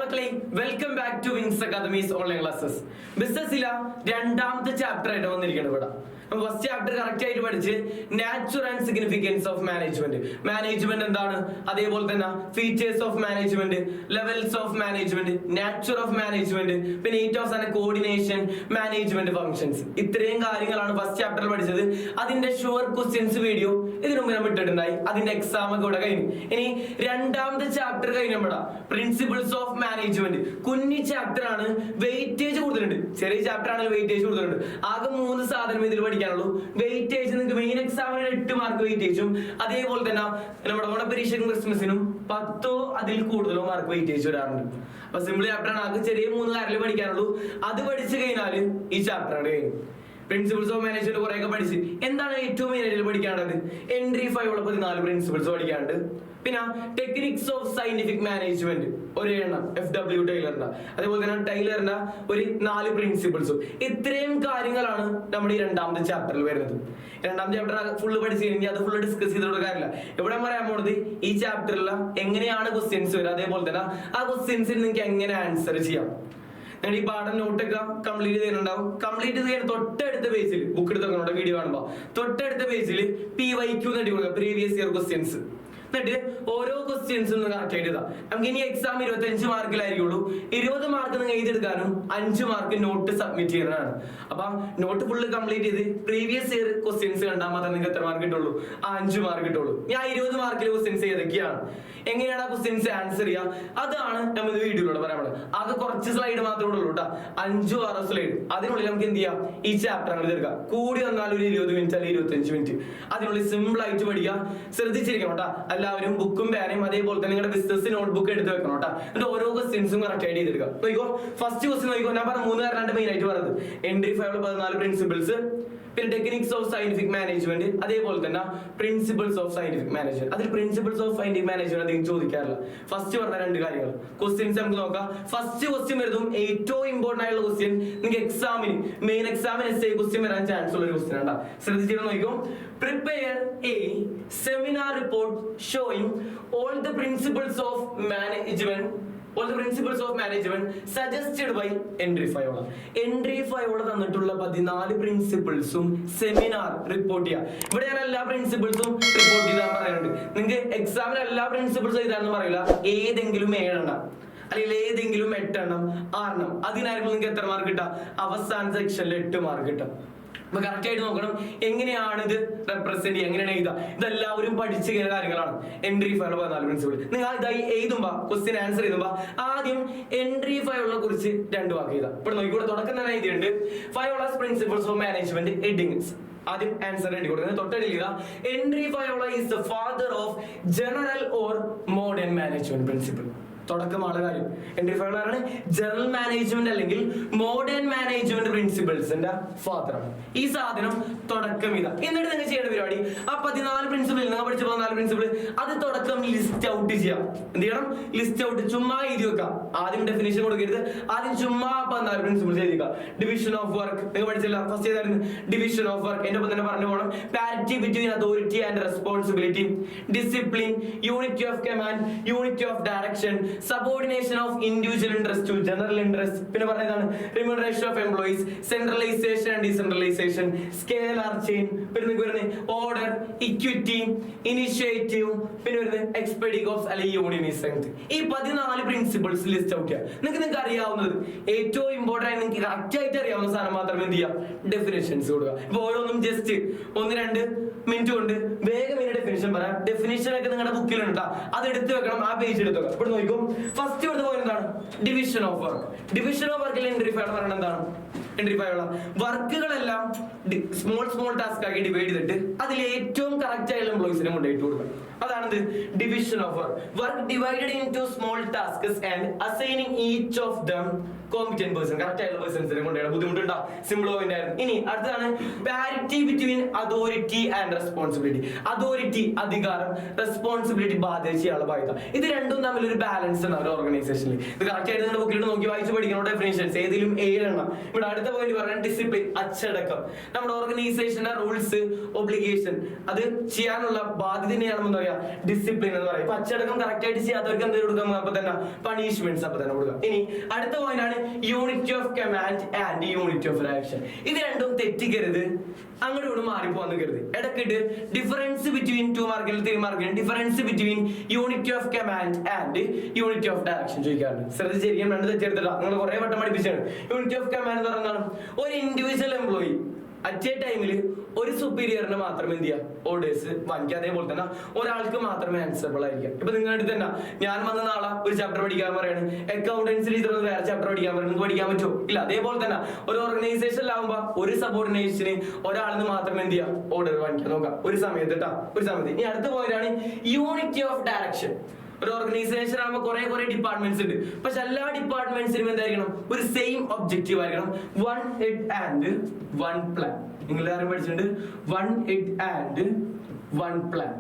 മക്കളെ, welcome back to wings academies online classes. ബിസിനസ്സിലെ രണ്ടാമത്തെ ചാപ്റ്റർ ആയിട്ട് വന്നിരിക്കണം ഇവിടെ. ഫസ്റ്റ് ചാപ്റ്റർ കറക്റ്റ് ആയിട്ട് പഠിച്ച് natural and significance of management, management എന്താണ്, അതേപോലെ തന്നെ features of management, levels of management, natural of management, പിന്നെ ഈറ്റോസ് ആൻഡ് കോർഡിനേഷൻ, മാനേജ്മെന്റ് ഫംഗ്ഷൻസ്. ഇത്രയും കാര്യങ്ങളാണ് ഫസ്റ്റ് ചാപ്റ്ററിൽ പഠിച്ചത്. അതിന്റെ ഷുവർ ക്വസ്റ്റ്യൻസ് വീഡിയോ ഇതിനു മുമ്പ് ഞാൻ വിട്ടിട്ടുണ്ടായി. അതിന്റെ എക്സാം ഒക്കെ ഇവിടെ കഴിഞ്ഞു. ഇനി രണ്ടാമത്തെ ചാപ്റ്റർ കഴിഞ്ഞപ്പോഴാ പ്രിൻസിപ്പിൾസ് ഓഫ് മാനേജ്മെന്റ്. കുഞ്ഞി ചാപ്റ്റർ ആണ്, വെയിറ്റേജ് കൂടുതലുണ്ട്. ചെറിയ ചാപ്റ്റർ ആണെങ്കിൽ വെയിറ്റേജ് കൂടുതലുണ്ട്. ആകെ 3 സാധനം ഇതിൽ പഠിക്കാനുള്ളൂ. വെയിറ്റേജ് നിങ്ങൾക്ക് മെയിൻ എക്സാമിന് 8 മാർക്ക് വെയിറ്റേജും, അതേപോലെ തന്നെ നമ്മുടെ ഓണപരീക്ഷയ്ക്കും ക്രിസ്മസിനും 10 അതിൽ കൂടുതലോ മാർക്ക് വെയിറ്റേജ് വരാറുണ്ട്. അപ്പൊ സിമ്പിൾ ചാപ്റ്റർ ആണ്. ആകെ ചെറിയ 3 കാര്യങ്ങൾ പഠിക്കാനുള്ളൂ. അത് പഠിച്ചു കഴിഞ്ഞാൽ ഈ ചാപ്റ്റർ ആണ് കഴിഞ്ഞു. പ്രിൻസിപ്പിൾസ് ഓഫ് മാനേജ്മെന്റ് കുറെയൊക്കെ പഠിച്ച് എന്താണ് ഏറ്റവും മെയിൻ ആയിട്ട് പഠിക്കാനുള്ളത്? എൻട്രി 5 ഉള്ള 14 പ്രിൻസിപ്പിൾസ് പഠിക്കാനുണ്ട്. പിന്നെ ടെക്നിക്സ് ഓഫ് സയന്റിഫിക് മാനേജ്മെന്റ് ഒരു എണ്ണം, FW ടൈലറിന്റെ, അതേപോലെ തന്നെ ടൈലറിന്റെ ഒരു 4 പ്രിൻസിപ്പിൾസും. ഇത്രയും കാര്യങ്ങളാണ് നമ്മുടെ ഈ രണ്ടാമത്തെ ചാപ്റ്ററിൽ വരുന്നത്. രണ്ടാം ചാപ്റ്റർ ഫുള്ള് പഠിച്ചു കഴിഞ്ഞാൽ അത് ഫുള്ള് ഡിസ്കസ് ചെയ്തിട്ട് കാര്യമില്ല. ഇവിടെ പറയാൻ പോകുന്നത് ഈ ചാപ്റ്ററിൽ എങ്ങനെയാണ് ക്വസ്റ്റ്യൻസ് വരിക, അതേപോലെ തന്നെ ആ ക്വസ്റ്റ്യൻസിന് നിങ്ങൾക്ക് എങ്ങനെ ആൻസർ ചെയ്യാം. നിങ്ങൾ ഈ പാഠം നോട്ടൊക്കെ കംപ്ലീറ്റ് ചെയ്യുന്നുണ്ടാവും. കംപ്ലീറ്റ് ചെയ്യാൻ തൊട്ടടുത്ത പേജിൽ ബുക്ക് എടുത്ത് വീഡിയോ കാണുമ്പോൾ തൊട്ടടുത്ത പേജിൽ PYQ നേടി കൊടുക്കുക, പ്രീവിയസ് ഇയർ ക്വസ്റ്റ്യൻസ്. എന്നിട്ട് ഓരോ ക്വസ്റ്റ്യൻസും കറക്റ്റ് ആയിട്ട് ഇതാ. നമുക്ക് ഇനി എക്സാം 25 മാർക്കിലായിരിക്കുള്ളൂ. 20 മാർക്ക് നിങ്ങൾ എഴുതിയെടുക്കാനും 5 മാർക്ക് നോട്ട് സബ്മിറ്റ് ചെയ്യുന്നതാണ്. അപ്പൊ നോട്ട് ഫുള്ള് കംപ്ലീറ്റ് ചെയ്ത് പ്രീവിയസ് ഇയർ ക്വസ്റ്റ്യൻസ് കണ്ടാൽ മാത്രമേ നിങ്ങൾക്ക് എത്ര മാർക്ക് കിട്ടുള്ളൂ? 5 മാർക്ക് കിട്ടുള്ളൂ. ഞാൻ 20 മാർക്കിലെ ക്വസ്റ്റ്യൻസ് ഏതൊക്കെയാണ്, എങ്ങനെയാണ് ആ ക്വസ്റ്റ്യൻസ് ആൻസർ ചെയ്യുക, അതാണ് നമ്മൾ വീഡിയോയിലൂടെ പറയാൻ പോകുന്നത്. ആകെ കുറച്ച് സ്ലൈഡ് മാത്രമേ ഉള്ളൂ കേട്ടോ, 5-6 സ്ലൈഡ്. അതിനുള്ളിൽ നമുക്ക് എന്ത് ചെയ്യാം, ഈ ചാപ്റ്റർ അങ്ങോട്ട് തീർക്കാം. കൂടി വന്നാൽ ഒരു 20 മിനിറ്റ് അല്ലെങ്കിൽ 25 മിനിറ്റ്. അതിനുള്ളിൽ സിമ്പിൾ ആയിട്ട് പഠിക്കുക. ശ്രദ്ധിച്ചിരിക്കണം കേട്ടോ എല്ലാവരും. ബുക്കും പേനയും അതേപോലെ തന്നെ നിങ്ങളുടെ ബിസിനസ് നോട്ട്ബുക്ക് എടുത്ത് വെക്കണം കേട്ടോ. എന്നിട്ട് ഓരോ ക്വസ്റ്റ്യൻസും കറക്റ്റ് ആയിട്ട് ചെയ്തെടുക്കുക. നോക്കിക്കോ, ഫസ്റ്റ് ക്വസ്റ്റ്യൻ നോക്കിക്കോ. ഞാൻ പറഞ്ഞ 3 കാരണമാണ് മെയിൻ ആയിട്ട് പറയുന്നത്. എൻട്രി 5 14 പ്രിൻസിപ്പിൾസ്, പിന്നെ ടെക്നിക്സ് ഓഫ് സയന്റിഫിക് മാനേജ്മെന്റ്, അതേപോലെ തന്നെ പ്രിൻസിപ്പിൾസ് ഓഫ് സയന്റിഫിക് മാനേജ്മെന്റ്. അതിൽ പ്രിൻസിപ്പിൾസ് ഓഫ് സയന്റിഫിക് മാനേജ്മെന്റ് അധികം ചോദിക്കാറില്ല. ഫസ്റ്റ് പറഞ്ഞ 2 കാര്യങ്ങൾ ക്വസ്റ്റ്യൻസ് നമുക്ക് നോക്കാം. ഫസ്റ്റ് ക്വസ്റ്റ്യൻ വരുന്നതും ഏറ്റവും ഇമ്പോർട്ടന്റ് ആയിട്ടുള്ള ക്വസ്റ്റ്യൻ, നിങ്ങൾക്ക് എക്സാമിന് മെയിൻ എക്സാമിന് essay ക്വസ്റ്റ്യൻ വരാൻ ചാൻസ് ഉള്ള ഒരു ക്വസ്റ്റ്യൻ ആണ്. ശ്രദ്ധിച്ചിട്ട് നോക്കിക്കോ. Prepare A seminar report showing all the principles of management suggested by entry 5. Entry 5 തന്നിട്ടുള്ള 14 പ്രിൻസിപ്പിൾസും സെമിനാർ റിപ്പോർട്ട് ചെയ്യാം. ഇവിടെ ഞാൻ എല്ലാ പ്രിൻസിപ്പിൾസും റിപ്പോർട്ട് ചെയ്താൽ പറയുന്നുണ്ട്. നിങ്ങൾക്ക് എക്സാമിന് എല്ലാ പ്രിൻസിപ്പിൾസും എഴുതാന്ന് പറയില്ല. ഏതെങ്കിലും 7 എണ്ണം അല്ലെങ്കിൽ ഏതെങ്കിലും 8 എണ്ണം 6 എണ്ണം അതിനായിരിക്കും നിങ്ങൾക്ക് എത്ര മാർക്ക് കിട്ടാം? അവസാന സെക്ഷനിൽ 8 മാർക്ക് കിട്ടാം. അപ്പൊ കറക്റ്റ് ആയിട്ട് നോക്കണം എങ്ങനെയാണ് ഇത് റെപ്രസെന്റ് ചെയ്യുക, എങ്ങനെയാണ് എഴുതുക. ഇതെല്ലാവരും പഠിച്ചു കഴിഞ്ഞ കാര്യങ്ങളാണ്. Entry 5 14 principle. നിങ്ങൾ ഇതായി എഴുതുമ്പോ ക്വസ്റ്റ്യൻ ആൻസർ ചെയ്യുമ്പോ ആദ്യം എൻട്രി 5 കുറിച്ച് 2 വാക്ക് എഴുതാം. ഇവിടെ നോക്കിക്കൂടെ, തുടക്കം തന്നെ എഴുതിയിട്ടുണ്ട് 5 പ്രിൻസിപ്പിൾസ് ഓഫ് മാനേജ്മെന്റ് ഹെഡിങ്സ്. ആദ്യം ആൻസർ എഴുതി കൊടുക്കുന്നത് തൊട്ടടിക്കുക. Henri 5 is the father of general or modern management principle. തുടക്കമാണ് കാര്യം. എൻട്രി 5 ആണ് ജനറൽ മാനേജ്മെന്റ് അല്ലെങ്കിൽ മോഡേൺ മാനേജ്മെന്റ് പ്രിൻസിപ്പിൾസിന്റെ ഫാദർ ആണ്. ഈ സാധനം തുടക്കം ഇതാ. എന്നിട്ട് നിങ്ങൾ ചെയ്യേണ്ട പരിപാടി ആ 14 പ്രിൻസിപ്പിൾ, നിങ്ങൾ പഠിച്ച 14 പ്രിൻസിപ്പിൾ അത് തുടക്കം ലിസ്റ്റ് ഔട്ട് ചെയ്യാം. എന്ത് ചെയ്യണം? List out. ചുമ്മാ എഴുതി വെക്കാം. ആദ്യം ഡെഫിനിഷൻ കൊടുക്കരുത്. ആദ്യം ചുമ്മാ 14 പ്രിൻസിപ്പിൾസ് എഴുതിക്കുക. ഡിവിഷൻ ഓഫ് വർക്ക് നിങ്ങൾ പഠിച്ചില്ല, ഫസ്റ്റ് ചെയ്തായിരുന്നു ഡിവിഷൻ ഓഫ് വർക്ക്. എന്റെ ഒപ്പം തന്നെ പറഞ്ഞു പോകണം. Parity between authority and responsibility, discipline, unity of command, unity of direction, subordination of individual interest to general interest. പിന്നെ പറയുന്നതാണ് remuneration of employees, centralization and decentralization, scalar chain. പിന്നെ നിങ്ങൾക്ക് വരുന്നത് order, equity, initiative, പിന്നെ വരുന്നത് expedicos അല്ലെങ്കിൽ unionist. ഈ 14 principles list out ചെയ്യാം. നിങ്ങൾക്ക് അറിയാവുന്നത് ഏറ്റവും ഇമ്പോർട്ടന്റ് ആയി നിങ്ങൾക്ക് കറക്റ്റ് ആയിട്ട് അറിയാവുന്ന സാധനം മാത്രമേ എന്ത് ചെയ്യാം, ഡെഫിനേഷൻസ് കൊടുക്കുക. ഇപ്പൊ ഓരോന്നും ജസ്റ്റ് 1-2 മിനിറ്റ് കൊണ്ട് വേഗം ഇതിന്റെ ഡെഫിനേഷൻ പറയാം. ഡെഫിനേഷൻ ഒക്കെ നിങ്ങളുടെ ബുക്കിലുണ്ട്, അത് എടുത്ത് വെക്കണം. ആ പേജ് എടുത്ത് വെക്കണം. ഇവിടെ നോക്കും. ഫസ്റ്റ് ഇവിടുത്തെ പോയിന്റ് എന്താണ്? Division of work. Division of വർക്കിൽ എൻട്രി 5 പറയുന്നത് എന്താണ്? എൻട്രി 5 വർക്കുകളെല്ലാം സ്മോൾ ടാസ്ക് ആക്കി ഡിവൈഡ് ചെയ്തിട്ട് അതിൽ ഏറ്റവും കറക്റ്റ് ആയിട്ടുള്ള എംപ്ലോയീസിനെ കൊണ്ടുപോയിട്ട് കൊടുക്കുക. അതാണത് division of work. Work divided into small tasks and assigning each of them competent person. Correct ആയിട്ടുള്ള പേഴ്സൺസിനെ കൊണ്ടുപോയി. ബുദ്ധിമുട്ടുണ്ടാവും. സിമ്പിൾ പോയിന്റ് ആയിരുന്നു. ഇനി അടുത്താണ് parity between authority and responsibility. Authority അധികാരം, റെസ്പോൺസിബിലിറ്റി ബാധ്യത ചെയ്യാനുള്ള ബാധ്യത. ഇത് രണ്ടും തമ്മിൽ ഒരു ബാലൻസ് ഉണ്ട് ഒരു ഓർഗനൈസേഷനിൽ. ഇത് കറക്റ്റ് ആയിട്ട് നിങ്ങളുടെ ബുക്കിലോട്ട് നോക്കി വായിച്ച് പഠിക്കണം. ഡെഫിനേഷൻസ് ഏതെങ്കിലും 7 എണ്ണം. ഇവിടെ അടുത്ത പോയിന്റ് പറയാൻ ഡിസിപ്ലിൻ, അച്ചടക്കം. നമ്മുടെ ഓർഗനൈസേഷന്റെ റൂൾസ്, ഒബ്ലിഗേഷൻ അത് ചെയ്യാനുള്ള ബാധ്യതയാണെന്ന് പറയാ? ഡിസിപ്ലിൻ എന്ന് പറയാം. അച്ചടക്കം കറക്റ്റ് ആയിട്ട് ചെയ്യാത്തവർക്ക് എന്തെങ്കിലും കൊടുക്കാം, അപ്പൊ തന്നെ പണിഷ്മെന്റ്സ് അപ്പൊ തന്നെ കൊടുക്കാം. ഇനി അടുത്ത പോയിന്റ് ആണ് unity of command and unity of direction. ഇത് രണ്ടും തെറ്റിക്കരുത്, അങ്ങോട്ട് ഇവിടെ മാറിപ്പോന്ന് കരുത്. ഇടക്കിട്ട് ഡിഫറൻസ് ബിറ്റ്വീൻ 2 മാർക്കിലും 3 മാർക്കിലും difference between unity of command and unity of direction ചോദിക്കാറുണ്ട്. ശ്രദ്ധിച്ചിരിക്കും, രണ്ട് തെറ്റെടുത്തില്ല, നിങ്ങൾ കുറെ വട്ടം പഠിപ്പിച്ചാണ്. യൂണിറ്റി ഓഫ് കമാൻഡ് എന്ന് പറഞ്ഞാൽ ഒരു ഇൻഡിവിജ്വൽ എംപ്ലോയി അറ്റ് എ ടൈമിൽ ഒരു സുപ്പീരിയറിന് മാത്രം എന്ത് ചെയ്യാം, ഓർഡേഴ്സ് വാങ്ങിക്കുക. അതേപോലെ തന്നെ ഒരാൾക്ക് മാത്രമേ ആൻസറബിൾ ആയിരിക്കാം. ഇപ്പൊ നിങ്ങളുടെ അടുത്ത് തന്നെ ഞാൻ വന്ന നാളെ ഒരു ചാപ്റ്റർ പഠിക്കാൻ പറയാണ്, അക്കൗണ്ടൻസിൽ ഇതൊന്ന് വേറെ ചാപ്റ്റർ പഠിക്കാൻ പറയുന്നത്, നിങ്ങൾക്ക് പഠിക്കാൻ പറ്റുമോ? ഇല്ല. അതേപോലെ തന്നെ ഒരു ഓർഗനൈസേഷനിലാവുമ്പോ ഒരു സബോർഡിനേഷന് ഒരാളിന് മാത്രം എന്ത് ചെയ്യാം, ഓർഡർ വാങ്ങിക്കാൻ നോക്കാം ഒരു സമയത്ത് കേട്ടോ, ഒരു സമയത്ത്. ഇനി അടുത്ത പോയിന്റാണ് യൂണിറ്റി ഓഫ് ഡയറക്ഷൻ. ഒരു ഓർഗനൈസേഷൻ ആകുമ്പോൾ കുറെ ഡിപ്പാർട്ട്മെന്റ്സ് ഉണ്ട്, പക്ഷെ എല്ലാ ഡിപ്പാർട്ട്മെന്റ്സിനും എന്തായിരിക്കണം, ഒരു സെയിം ഒബ്ജക്റ്റീവ് ആയിരിക്കണം. 1 head and 1 plan. നിങ്ങൾ ആരും പഠിച്ചിട്ടുണ്ട് 1 head and 1 plan.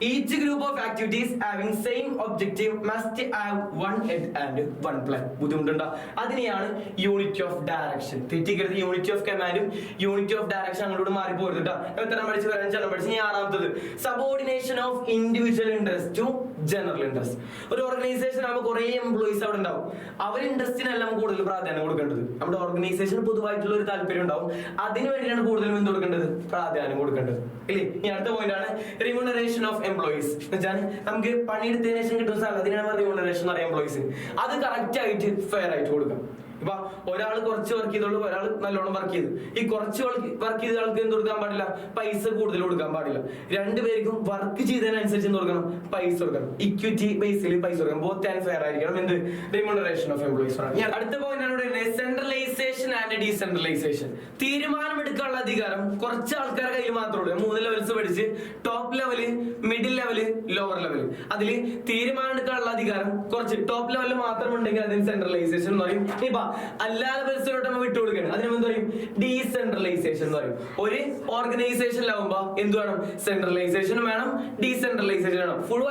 Each group of activities having same objective must have 1 head and 1 plan. ബുദ്ധിമുട്ടുണ്ടോ? അതിനെയാണ് യൂണിറ്റി ഓഫ് ഡയറക്ഷൻ. തെറ്റിക്കരുത്. യൂണിറ്റി ഓഫ് കമാൻഡും യൂണിറ്റി ഓഫ് ഡയറക്ഷൻ അങ്ങോട്ട് മാറി പോരുത് കേട്ടോ. എത്ര പഠിച്ച് വരാൻ ചെല്ലാം പഠിച്ച്. ഇനി ആറാമത്തത് subordination of individual interest to general interest. ഒരു ഓർഗനൈസേഷൻ ആകുമ്പോൾ കുറെ എംപ്ലോയീസ് അവിടെ ഉണ്ടാവും, അവർ ഇൻട്രസ്റ്റിനെല്ലാം കൂടുതൽ പ്രാധാന്യം കൊടുക്കേണ്ടത്. നമ്മുടെ ഓർഗനൈസേഷന് പൊതുവായിട്ടുള്ള ഒരു താല്പര്യം ഉണ്ടാവും, അതിനു വേണ്ടിയാണ് കൂടുതലും എന്ത് കൊടുക്കേണ്ടത്, പ്രാധാന്യം കൊടുക്കേണ്ടത്, ഇല്ലേ? ഇനി അടുത്ത പോയിന്റ് ആണ് റിമ്യൂണറേഷൻ ഓഫ് എംപ്ലോയീസ്. വെച്ചാൽ നമുക്ക് പണിയെടുത്തതിനു ശേഷം കിട്ടുന്ന സാലറി, അതിനാണ് റിമ്യൂണറേഷൻ അറിയാം എംപ്ലോയീസ്. അത് കറക്റ്റ് ആയിട്ട് ഫെയർ ആയിട്ട് കൊടുക്കാം. ഇപ്പൊ ഒരാൾ കുറച്ച് വർക്ക് ചെയ്തോളൂ, ഒരാൾ നല്ലോണം വർക്ക് ചെയ്തു. ഈ കുറച്ച് വർക്ക് ചെയ്ത ആൾക്ക് എന്ത് കൊടുക്കാൻ പാടില്ല, പൈസ കൂടുതൽ കൊടുക്കാൻ പാടില്ല. രണ്ടുപേർക്കും വർക്ക് ചെയ്തതിനനുസരിച്ച് എന്ത് കൊടുക്കണം, പൈസ കൊടുക്കണം. ഇക്വിറ്റി ബേസിൽ പൈസ കൊടുക്കണം. ബോത്ത് ആൻഡ് ഫെയർ ആയിരിക്കണം എന്ത്, റിമ്യൂണറേഷൻ ഓഫ് എംപ്ലോയീസ്. അടുത്ത പോയിന്റ് ആണ് സെൻട്രലൈസേഷൻ ആൻഡ് ഡീസെൻട്രലൈസേഷൻ. തീരുമാനമെടുക്കാനുള്ള അധികാരം കുറച്ച് ആൾക്കാരുടെ കയ്യിൽ മാത്രമേ ഉള്ളൂ. 3 ലെവൽസ് പഠിച്ച്, top level, middle level, lower level. അതിൽ തീരുമാനമെടുക്കാനുള്ള അധികാരം കുറച്ച് ടോപ്പ് ലെവലിൽ മാത്രം ഉണ്ടെങ്കിൽ അതിന് സെൻട്രലൈസേഷൻ എന്ന് പറയും. ഇപ്പൊ അല്ലാതെ ബസ്സിലോട്ട് നമ്മൾ വിട്ടുകൊടുക്കണം, അതിന് എന്ത് പറയും, ഡീസെൻട്രലൈസേഷൻ എന്ന് പറയും. ഒരു ഓർഗനൈസേഷനിലാവുമ്പോ എന്ത് വേണം, സെൻട്രലൈസേഷനും വേണം, ഡീസെൻട്രലൈസേഷൻ വേണം. ഫുൾ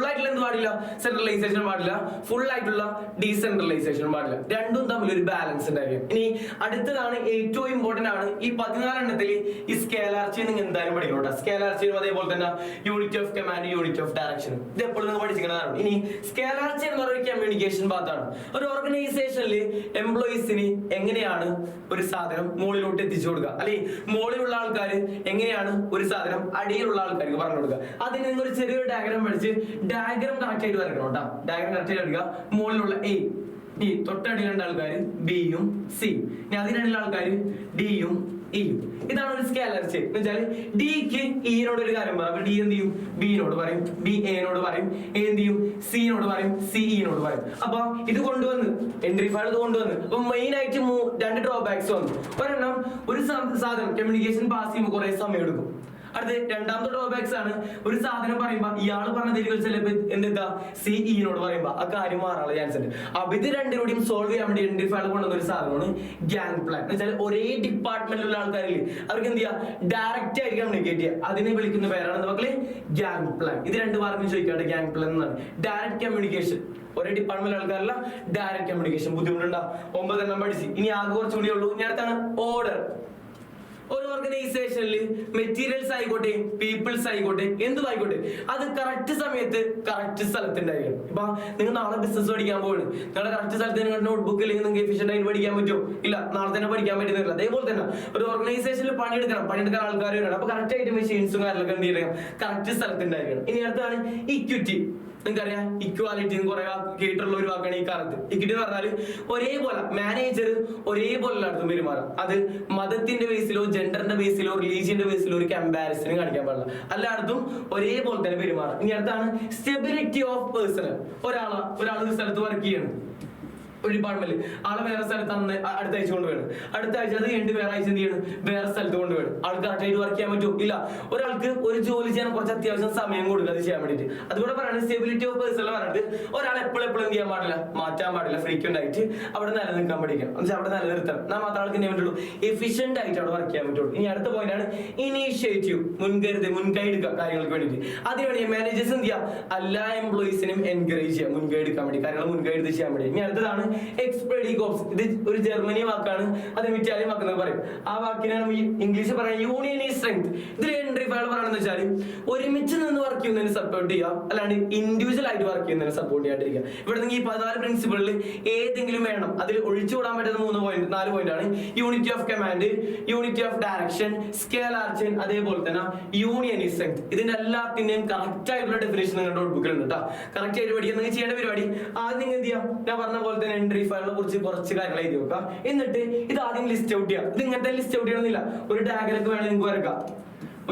ആയിട്ടുള്ള എന്ത് പാടില്ല, സെൻട്രലൈസേഷൻ പാടില്ല, ഫുൾ ആയിട്ടുള്ള ഡീസെൻട്രലൈസേഷൻ പാടില്ല. രണ്ടും തമ്മിൽ ഒരു ബാലൻസ് ഉണ്ടായിരിക്കും. ഇനി അടുത്തതാണ് ഏറ്റവും ഇമ്പോർട്ടന്റ് ആണ്, ഈ 14 എണ്ണത്തിൽ ഈ സ്കേലാർച്ചി നിങ്ങൾ എന്തായാലും പഠിക്കണം കേട്ടോ. സ്കേലാർച്ചിയും അതേപോലെ തന്നെ unity of command, unit of direction, ഇത് എപ്പോഴും നിങ്ങൾ പഠിച്ചിരിക്കുന്നതാണ്. ഇനി സ്കേലാർച്ചി എന്ന് പറയുന്ന കമ്മ്യൂണിക്കേഷൻ പാത്താണ്. ഒരു ഓർഗനൈസേഷനിൽ എംപ്ലോയീസിന് എങ്ങനെയാണ് ഒരു സാധനം മുകളിലോട്ട് എത്തിച്ചു കൊടുക്കുക, അല്ലെങ്കിൽ മുകളിലുള്ള ആൾക്കാർ എങ്ങനെയാണ് ഒരു സാധനം അടിയിലുള്ള ആൾക്കാർക്ക് പറഞ്ഞു കൊടുക്കുക. അതിന് നിങ്ങൾ ഒരു ചെറിയൊരു ഡയഗ്രാം പഠിച്ച് ഡയഗ്രാം കറക്റ്റ് ആയിട്ട് വരക്കണം കേട്ടോ. ഡയഗ്രാം കറക്റ്റ് ആയിട്ട് എടുക്കുക. മുകളിലുള്ള എ, ഈ തൊട്ടടിയിലുള്ള ആൾക്കാർ ബിയും സിയും, ഇനി അതിനിടയിലുള്ള ആൾക്കാർ ഡിയും ഇയും. ഇതാണ് ഒരു സ്കേലാർച്ചി എന്ന് വെച്ചാൽ ഡിക്ക് ഇനോട് ഒരു കാര്യം പറയും, ഡി എന്ത് ചെയ്യും, ബിനോട് പറയും, ബി എനോട് പറയും, എ എന്ത് ചെയ്യും, സിനോട് പറയും, സി ഇനോട് പറയും. അപ്പൊ ഇത് കൊണ്ടുവന്ന് എൻട്രി ഫയൽ ഇത് കൊണ്ടുവന്ന് അപ്പൊ മെയിൻ ആയിട്ട് 2 ഡ്രോബാക്സ് വന്നു. ഒരെണ്ണം, ഒരു സാധനം കമ്മ്യൂണിക്കേഷൻ പാസ് ചെയ്യുമ്പോൾ കുറെ സമയം എടുക്കും. അടുത്ത രണ്ടാമത്തെ ഡ്രോബാക്സ് ആണ്, ഒരു സാധനം പറയുമ്പോ ഇയാൾ പറഞ്ഞതിൽ ചിലപ്പോ എന്താ സിഇനോട് പറയുമ്പോ ആ കാര്യം മാറാനുള്ള ചാൻസ് ഉണ്ട്. അപ്പൊ ഇത് രണ്ടിനോടെയും സോൾവ് ചെയ്യാൻ വേണ്ടി എൻട്രി ഫയൽ കൊണ്ടുവന്ന ഒരു സാധനമാണ് ഗ്യാങ് പ്ലാൻ. എന്ന് വെച്ചാൽ ഒരേ ഡിപ്പാർട്ട്മെന്റിലുള്ള ആൾക്കാരിൽ അവർക്ക് എന്ത് ചെയ്യാ, ഡയറക്റ്റ് ആയിട്ട് കമ്മ്യൂണിക്കേറ്റ് ചെയ്യുക. അതിനെ വിളിക്കുന്ന പേരാണ് മക്കളെ ഗ്യാങ് പ്ലാൻ. ഇത് 2 മാർക്കും ചോദിക്കാണ്ട് ഗ്യാങ് പ്ലാൻ എന്നാണ്. ഡയറക്റ്റ് കമ്മ്യൂണിക്കേഷൻ, ഒരേ ഡിപ്പാർട്ട്മെന്റ് ആൾക്കാരല്ല, ഡയറക്റ്റ് കമ്മ്യൂണിക്കേഷൻ. ബുദ്ധിമുട്ടുണ്ടാ? 9 എണ്ണം പഠിച്ച്. ഇനി ആകെ കുറച്ചുകൂടി ഉള്ളൂ. ഇനി അടുത്താണ് ഓർഡർ. ഒരു ഓർഗനൈസേഷനിൽ മെറ്റീരിയൽസ് ആയിക്കോട്ടെ, പീപ്പിൾസ് ആയിക്കോട്ടെ, എന്തും ആയിക്കോട്ടെ, അത് കറക്റ്റ് സമയത്ത് കറക്റ്റ് സ്ഥലത്ത് ഉണ്ടായിരിക്കണം. ഇപ്പൊ നിങ്ങൾ നാളെ ബിസിനസ് പഠിക്കാൻ പോവാണ്, നിങ്ങളുടെ കറക്റ്റ് സ്ഥലത്ത് നിങ്ങളുടെ നോട്ട്ബുക്ക് അല്ലെങ്കിൽ നിങ്ങൾക്ക് എഫിഷ്യന്റ് ആയിട്ട് പഠിക്കാൻ പറ്റുമോ? ഇല്ല, നാളെ തന്നെ പഠിക്കാൻ പറ്റുന്നില്ല. അതേപോലെ തന്നെ ഒരു ഓർഗനൈസേഷനിൽ പണിയെടുക്കാൻ ആൾക്കാർ വേണം. അപ്പൊ കറക്റ്റ് ആയിട്ട് മെഷീൻസും കാര്യങ്ങളൊക്കെ എന്ത് ചെയ്യണം, കറക്റ്റ് സ്ഥലത്ത് ഉണ്ടായിരിക്കണം. ഇനി അടുത്താണ് ഇക്വിറ്റി. നിങ്ങൾക്കറിയാം, ഇക്വാലിറ്റി കുറെ കേട്ടിട്ടുള്ള ഒരു വാക്കാണ് ഈ കാലത്ത്. ഇക്വിറ്റി എന്ന് പറഞ്ഞാൽ ഒരേപോലെ മാനേജർ ഒരേപോലെ എല്ലായിടത്തും പെരുമാറാം. അത് മതത്തിന്റെ ബേസിലോ ജെൻഡറിന്റെ ബേസിലോ റിലീജിയന്റെ ബേസിലോ ഒരു കമ്പാരിസൺ കാണിക്കാൻ പാടില്ല. എല്ലായിടത്തും ഒരേപോലെ തന്നെ പെരുമാറാം. ഇനി അടുത്താണ് സ്റ്റെബിലിറ്റി ഓഫ് പേഴ്സണൽ. ഒരാൾ ഒരു സ്ഥലത്ത് വർക്ക് ചെയ്യണം, ഒരു ഡിപ്പാർട്ട്മെന്റ്, ആളെ വേറെ സ്ഥലത്ത് അടുത്ത ആഴ്ച കൊണ്ടുപോയാണ്, അടുത്ത ആഴ്ച അത് കഴിഞ്ഞിട്ട് വേറെ ആഴ്ച എന്ത് ചെയ്യണം, വേറെ സ്ഥലത്ത് കൊണ്ടുപോയാണ്. ആൾക്ക് കറക്റ്റായിട്ട് വർക്ക് ചെയ്യാൻ പറ്റും? ഇല്ല. ഒരാൾക്ക് ഒരു ജോലി ചെയ്യാൻ കുറച്ച് അത്യാവശ്യം സമയം കൊടുക്കുക അത് ചെയ്യാൻ വേണ്ടിയിട്ട്. അതുകൂടെ പറയുന്നത് സ്റ്റെബിലിറ്റി ഓഫ് പേഴ്സണൽ പറഞ്ഞിട്ട് ഒരാൾ എപ്പോഴും എന്ത് ചെയ്യാൻ പാടില്ല, മാറ്റാൻ പാടില്ല. ഫ്രീക്വന്റ് ആയിട്ട് അവിടെ നിലനിൽക്കാൻ പഠിക്കണം. എന്ന് വെച്ചാൽ അവിടെ നിലനിർത്തണം. എന്നാൽ മാത്രം ആൾക്ക് എന്ത് പറ്റുള്ളൂ, എഫിഷ്യന്റ് ആയിട്ട് അവിടെ വർക്ക് ചെയ്യാൻ പറ്റുള്ളൂ. ഇനി അടുത്ത പോയിന്റ് ആണ് ഇനീഷ്യേറ്റീവ്, മുൻകൈ എടുക്കുക കാര്യങ്ങൾക്ക് വേണ്ടിയിട്ട്. അതിനുവേണ്ടി മാനേജേഴ്സ് എന്ത് ചെയ്യാം, എല്ലാ എംപ്ലോയീസിനും എൻകറേജ് ചെയ്യാം മുൻകൈ എടുക്കാൻ വേണ്ടി, കാര്യങ്ങൾ മുൻകൈ എടുത്ത് ചെയ്യാൻ വേണ്ടി. ഇനി അടുത്തതാണ് എക്സ്പെഡി കോപ്സ്. ഇത് ഒരു ജർമ്മനി വാക്കാണ്, അത് ഇറ്റാലിയൻ വാക്കെന്ന് പറയും. ആ വാക്കിനാണ് ഇംഗ്ലീഷ് പറയുന്നത് യൂണിയൻ ഈസ് സ്ട്രെങ്ത്. ഇതിൽ എൻട്രി ഫയൽ പറയണമെന്ന് വെച്ചാൽ ഒരുമിച്ച് നിന്ന് വർക്ക് ചെയ്യുന്നതിന് സപ്പോർട്ട് ചെയ്യാം, അല്ലാണ്ട് ഇൻഡിവിജ്വൽ ആയിട്ട് വർക്ക് ചെയ്യുന്നതിന് സപ്പോർട്ട് ചെയ്യാണ്ടിരിക്കുക. ഇവിടെ നിന്ന് ഈ 14 പ്രിൻസിപ്പിളിൽ ഏതെങ്കിലും വേണം. അതിൽ ഒഴിച്ചുകൂടാൻ പറ്റുന്ന 4 പോയിന്റ് ആണ് unity of command, unity of direction, scalar chain, അതേപോലെ തന്നെ യൂണിയൻ ഈസ് സ്ട്രെങ്ത്. ഇതിന്റെ എല്ലാത്തിന്റെയും കറക്റ്റ് ആയിട്ടുള്ള ഡെഫിനേഷൻ നിങ്ങളുടെ നോട്ട്ബുക്കിലുണ്ട് കേട്ടോ. കറക്റ്റ് ആയിട്ട് പഠിക്കാൻ നിങ്ങൾ ചെയ്യേണ്ട പരിപാടി ആദ്യം നിങ്ങൾ എന്ത് ചെയ്യാം, ഞാൻ പറഞ്ഞ പോലെ തന്നെ എൻട്രി ഫയലിനെ കുറിച്ച് കുറച്ച് കാര്യങ്ങൾ എഴുതി വെക്കുക. എന്നിട്ട് ഇത് ആദ്യം ലിസ്റ്റ് ഔട്ട് ചെയ്യാം. ഇത് ഇങ്ങനത്തെ ലിസ്റ്റ് ഔട്ട് ചെയ്യണമെന്നില്ല, ഒരു ഡയഗ്രാം വേണമെങ്കിൽ നിങ്ങൾക്ക് വരക്കാം.